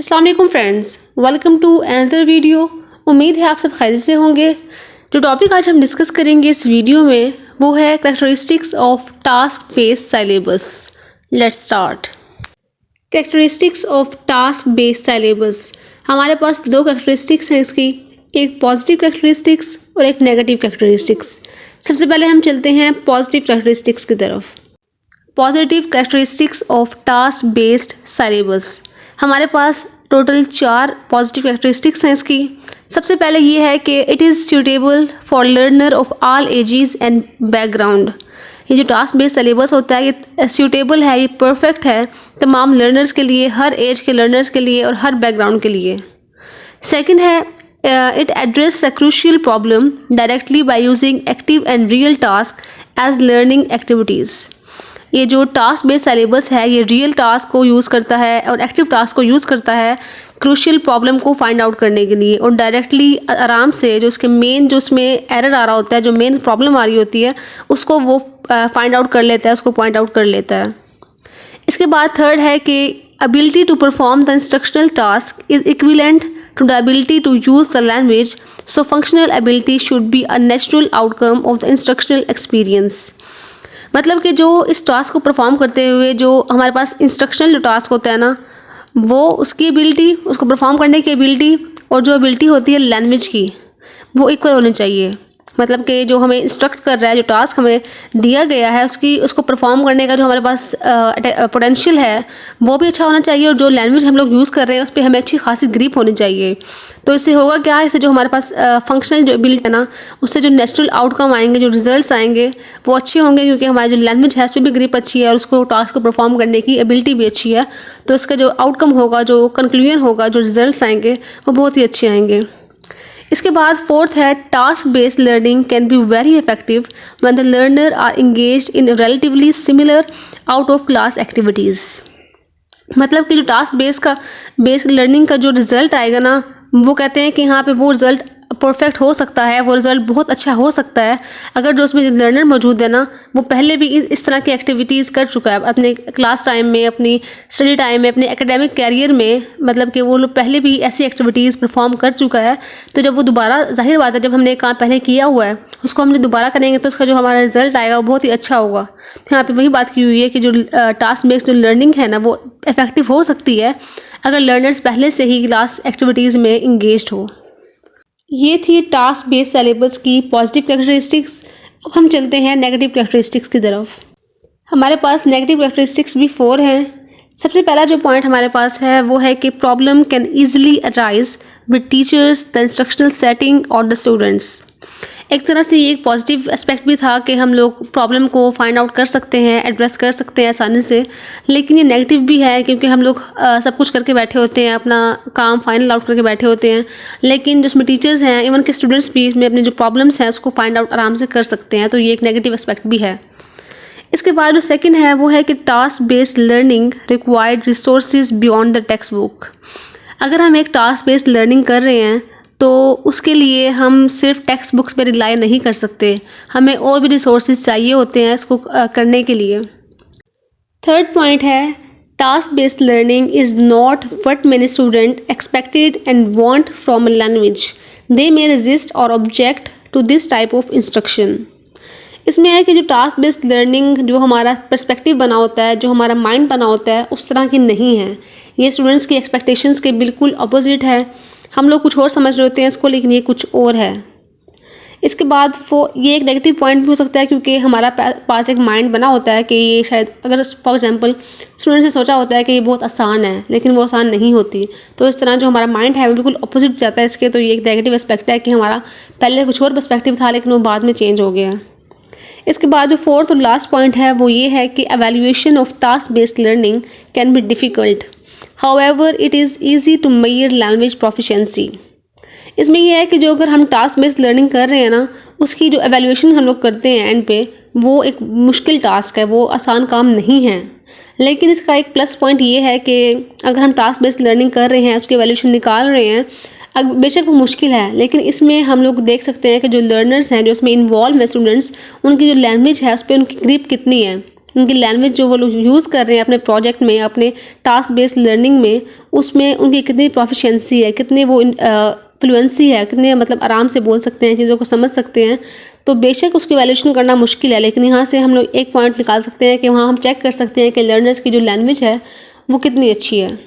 अस्सलाम वालेकुम friends, welcome to another video. उम्मीद है आप सब खैरियत से होंगे। जो टॉपिक आज हम डिस्कस करेंगे इस वीडियो में वो है characteristics of task based syllabus. Let's start. Characteristics of task based syllabus, हमारे पास दो कैरेक्टरिस्टिक्स हैं इसकी, एक पॉजिटिव कैरेक्टरिस्टिक्स और एक नेगेटिव कैरेक्टरिस्टिक्स। सबसे पहले हम चलते हैं पॉजिटिव कैरेक्टरिस्टिक्स की तरफ। Positive characteristics of task based syllabus, हमारे पास टोटल 4 पॉजिटिव कैरेक्टरिस्टिक्स हैं इसकी। सबसे पहले ये है कि it is suitable for learner of all ages and background. ये जो टास्क बेस्ड सिलेबस होता है ये सूटेबल है, ये परफेक्ट है तमाम लर्नर्स के लिए, हर एज के लर्नर्स के लिए और हर बैकग्राउंड के लिए। सेकंड है it address a crucial problem directly by using active and real task as learning activities. ये जो टास्क बेस्ड सिलेबस है ये रियल टास्क को यूज़ करता है और एक्टिव टास्क को यूज़ करता है क्रूशियल प्रॉब्लम को फाइंड आउट करने के लिए, और डायरेक्टली आराम से जो उसके मेन जो उसमें एरर आ रहा होता है, जो मेन प्रॉब्लम आ रही होती है उसको वो फाइंड आउट कर लेता है, उसको पॉइंट आउट कर लेता है। इसके बाद थर्ड है कि ability to perform the instructional task is equivalent to the ability to use the language, so functional ability should be a natural outcome of the instructional experience। मतलब कि जो इस टास्क को परफॉर्म करते हुए जो हमारे पास इंस्ट्रक्शनल जो टास्क होता है ना, वो उसकी एबिलिटी, उसको परफॉर्म करने की एबिलिटी और जो एबिलिटी होती है लैंग्वेज की, वो इक्वल होनी चाहिए। मतलब कि जो हमें इंस्ट्रक्ट कर रहा है, जो टास्क हमें दिया गया है उसको परफॉर्म करने का जो हमारे पास पोटेंशियल है वो भी अच्छा होना चाहिए, और जो लैंग्वेज हम लोग यूज़ कर रहे हैं उस पर हमें अच्छी खासी ग्रिप होनी चाहिए। तो इससे होगा क्या, इससे जो हमारे पास फंक्शनल जो एबिलिटी है ना, उससे जो नेचुरल आउटकम आएंगे, जो रिजल्ट्स आएंगे वो अच्छे होंगे, क्योंकि हमारी जो लैंग्वेज है उस पर भी ग्रिप अच्छी है और उसको टास्क को परफॉर्म करने की एबिलिटी भी अच्छी है। तो इसका जो आउटकम होगा, जो कंक्लूजन होगा, जो रिजल्ट्स आएंगे वो बहुत ही अच्छे आएंगे। इसके बाद फोर्थ है task based learning can be very effective when the learner are engaged in relatively similar out of class activities. मतलब कि जो टास्क बेस्ड लर्निंग का जो रिज़ल्ट आएगा ना, वो कहते हैं कि यहाँ पे वो रिज़ल्ट परफेक्ट हो सकता है, वो रिज़ल्ट बहुत अच्छा हो सकता है अगर जो उसमें लर्नर मौजूद है ना वो पहले भी इस तरह की एक्टिविटीज़ कर चुका है अपने क्लास टाइम में, अपनी स्टडी टाइम में, अपने एकेडमिक कैरियर में। मतलब कि वो लोग पहले भी ऐसी एक्टिविटीज़ परफॉर्म कर चुका है, तो जब वो दोबारा, जाहिर बात है जब हमने काम पहले किया हुआ है उसको हमने दोबारा करेंगे तो उसका जो हमारा रिज़ल्ट आएगा वो बहुत ही अच्छा होगा। तो यहाँ पर वही बात की हुई है कि जो टास्क बेस्ड जो लर्निंग है ना वो इफेक्टिव हो सकती है अगर लर्नर्स पहले से ही क्लास एक्टिविटीज़ में इंगेज्ड हो। ये थी टास्क बेस्ड सिलेबस की पॉजिटिव कैरेक्टरिस्टिक्स। अब हम चलते हैं नेगेटिव कैरेक्टरिस्टिक्स की तरफ। हमारे पास नेगेटिव कैरेक्टरिस्टिक्स भी 4 हैं। सबसे पहला जो पॉइंट हमारे पास है वो है कि problem can easily arise with teachers, the instructional setting और द स्टूडेंट्स। एक तरह से ये एक पॉजिटिव एस्पेक्ट भी था कि हम लोग प्रॉब्लम को फाइंड आउट कर सकते हैं, एड्रेस कर सकते हैं आसानी से, लेकिन ये नेगेटिव भी है क्योंकि हम लोग सब कुछ करके बैठे होते हैं, अपना काम फाइनल आउट करके बैठे होते हैं, लेकिन जिसमें टीचर्स हैं, इवन के स्टूडेंट्स भी इसमें अपनी जो प्रॉब्लम्स हैं उसको फाइंड आउट आराम से कर सकते हैं। तो ये एक नेगेटिव एस्पेक्ट भी है। इसके बाद जो सेकेंड है वो है कि task based learning required resources beyond the text book. अगर हम एक टास्क बेस्ड लर्निंग कर रहे हैं तो उसके लिए हम सिर्फ टेक्स्ट बुक्स पर रिलाई नहीं कर सकते, हमें और भी रिसोर्सेज चाहिए होते हैं इसको करने के लिए। थर्ड पॉइंट है task based learning is not what many student expected and want from a language, they may resist और object to this type of instruction. इसमें है कि जो टास्क बेस्ड लर्निंग जो हमारा पर्सपेक्टिव बना होता है, जो हमारा माइंड बना होता है, उस तरह की नहीं है। ये स्टूडेंट्स की एक्सपेक्टेशंस के बिल्कुल अपोजिट है। हम लोग कुछ और समझ रहे होते हैं इसको, लेकिन ये कुछ और है। इसके बाद ये एक नेगेटिव पॉइंट भी हो सकता है क्योंकि हमारा पास एक माइंड बना होता है कि ये शायद, अगर फॉर एग्जांपल स्टूडेंट्स ने सोचा होता है कि ये बहुत आसान है, लेकिन वो आसान नहीं होती। तो इस तरह जो हमारा माइंड है वो बिल्कुल अपोजिट जाता है इसके। तो ये एक नेगेटिव एस्पेक्ट है कि हमारा पहले कुछ और पर्सपेक्टिव था लेकिन वो बाद में चेंज हो गया। इसके बाद जो फोर्थ और लास्ट पॉइंट है वो ये है कि evaluation of task based learning can be difficult, however it is easy to measure language proficiency. इसमें यह है कि जो अगर हम टास्क बेस्ड लर्निंग कर रहे हैं ना, उसकी जो एवेल्यूएशन हम लोग करते हैं एंड पे, वो एक मुश्किल टास्क है, वो आसान काम नहीं है। लेकिन इसका एक प्लस पॉइंट ये है कि अगर हम टास्क बेस्ड लर्निंग कर रहे हैं, उसकी एवेल्यूएशन निकाल रहे हैं, अब बेशक वो मुश्किल है, लेकिन इसमें हम लोग देख सकते हैं कि जो लर्नर्स हैं, जो इसमें इन्वॉल्व हैं स्टूडेंट्स, उनकी जो लैंग्वेज है उस पर उनकी ग्रिप कितनी है। उनकी लैंग्वेज जो वो लोग यूज़ कर रहे हैं अपने प्रोजेक्ट में, अपने टास्क बेस्ड लर्निंग में, उसमें उनकी कितनी प्रोफिशिएंसी है, कितनी वो फ्लुएंसी है, कितने मतलब आराम से बोल सकते हैं, चीज़ों को समझ सकते हैं। तो बेशक उसकी वैल्यूएशन करना मुश्किल है, लेकिन यहाँ से हम लोग एक पॉइंट निकाल सकते हैं कि वहाँ हम चेक कर सकते हैं कि लर्नर्स की जो लैंग्वेज है वो कितनी अच्छी है।